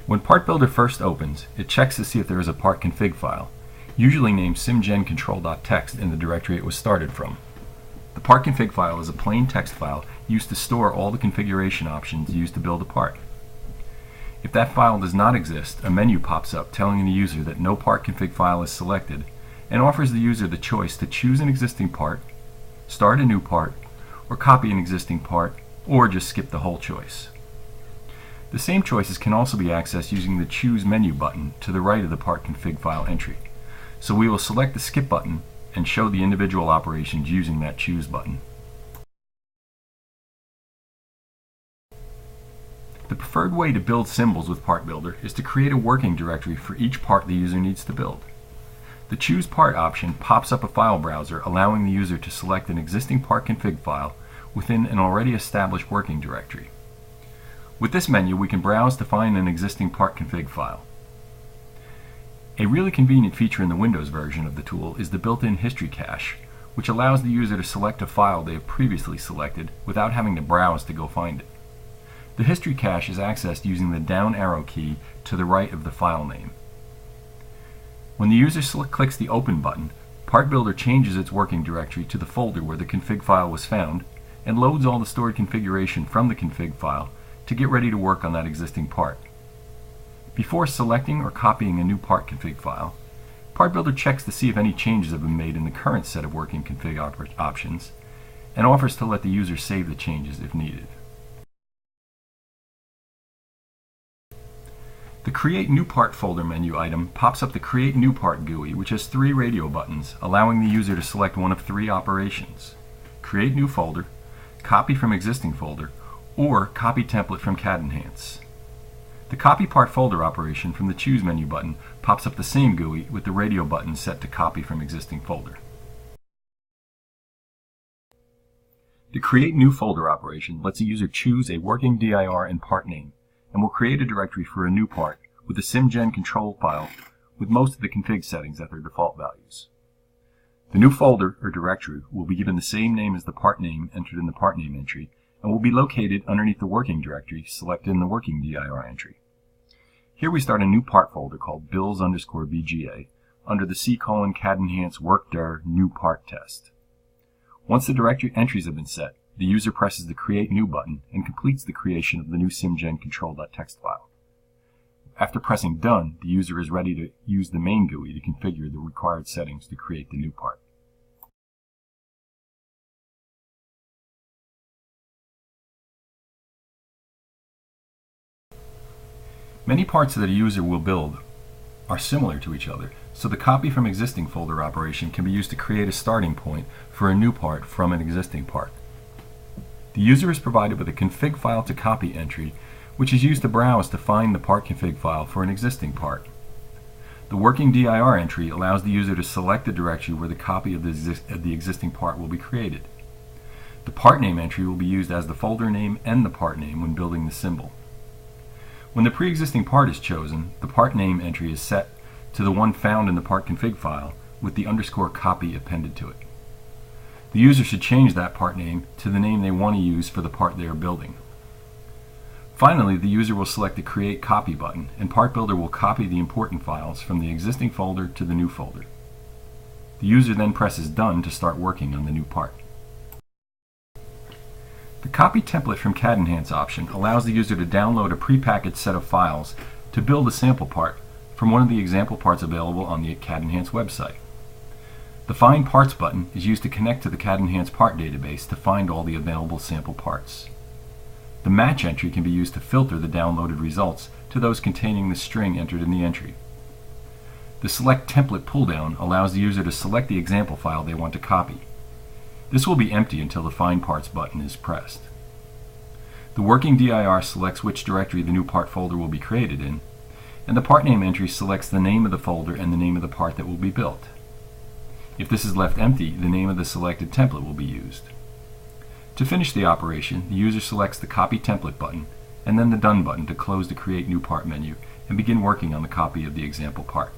When Part Builder first opens, it checks to see if there is a part config file, usually named simgencontrol.txt in the directory it was started from. The part config file is a plain text file used to store all the configuration options used to build a part. If that file does not exist, a menu pops up telling the user that no part config file is selected and offers the user the choice to choose an existing part, start a new part, or copy an existing part, or just skip the whole choice. The same choices can also be accessed using the Choose menu button to the right of the part config file entry. So we will select the skip button and show the individual operations using that Choose button. The preferred way to build symbols with Part Builder is to create a working directory for each part the user needs to build. The Choose Part option pops up a file browser allowing the user to select an existing part config file within an already established working directory. With this menu, we can browse to find an existing part config file. A really convenient feature in the Windows version of the tool is the built-in history cache, which allows the user to select a file they have previously selected without having to browse to go find it. The history cache is accessed using the down arrow key to the right of the file name. When the user clicks the Open button, Part Builder changes its working directory to the folder where the config file was found and loads all the stored configuration from the config file to get ready to work on that existing part. Before selecting or copying a new part config file, Part Builder checks to see if any changes have been made in the current set of working config options and offers to let the user save the changes if needed. The Create New Part folder menu item pops up the Create New Part GUI, which has 3 radio buttons, allowing the user to select one of 3 operations: Create New Folder, Copy from Existing Folder, or Copy Template from CAD Enhance. The Copy Part Folder operation from the Choose menu button pops up the same GUI with the radio button set to Copy from Existing Folder. The Create New Folder operation lets a user choose a working DIR and part name, and will create a directory for a new part with a SimGen control file with most of the config settings at their default values. The new folder or directory will be given the same name as the part name entered in the part name entry and will be located underneath the working directory selected in the working DIR entry. Here we start a new part folder called bills_bga under the C:CAD Enhance workdir new part test. Once the directory entries have been set, the user presses the Create New button and completes the creation of the new simgencontrol.txt file. After pressing Done, the user is ready to use the main GUI to configure the required settings to create the new part. Many parts that a user will build are similar to each other, so the Copy from Existing Folder operation can be used to create a starting point for a new part from an existing part. The user is provided with a config file to copy entry, which is used to browse to find the part config file for an existing part. The working DIR entry allows the user to select the directory where the copy of the existing part will be created. The part name entry will be used as the folder name and the part name when building the symbol. When the pre-existing part is chosen, the part name entry is set to the one found in the part config file with the _copy appended to it. The user should change that part name to the name they want to use for the part they are building. Finally, the user will select the Create Copy button, and Part Builder will copy the important files from the existing folder to the new folder. The user then presses Done to start working on the new part. The Copy Template from CAD Enhance option allows the user to download a prepackaged set of files to build a sample part from one of the example parts available on the CAD Enhance website. The Find Parts button is used to connect to the CAD Enhance part database to find all the available sample parts. The Match entry can be used to filter the downloaded results to those containing the string entered in the entry. The Select Template pull-down allows the user to select the example file they want to copy. This will be empty until the Find Parts button is pressed. The working DIR selects which directory the new part folder will be created in, and the part name entry selects the name of the folder and the name of the part that will be built. If this is left empty, the name of the selected template will be used. To finish the operation, the user selects the Copy Template button and then the Done button to close the Create New Part menu and begin working on the copy of the example part.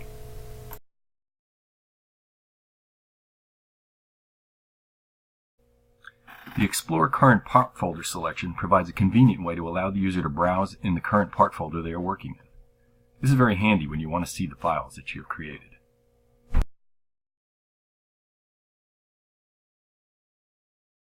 The Explore Current Part folder selection provides a convenient way to allow the user to browse in the current part folder they are working in. This is very handy when you want to see the files that you have created.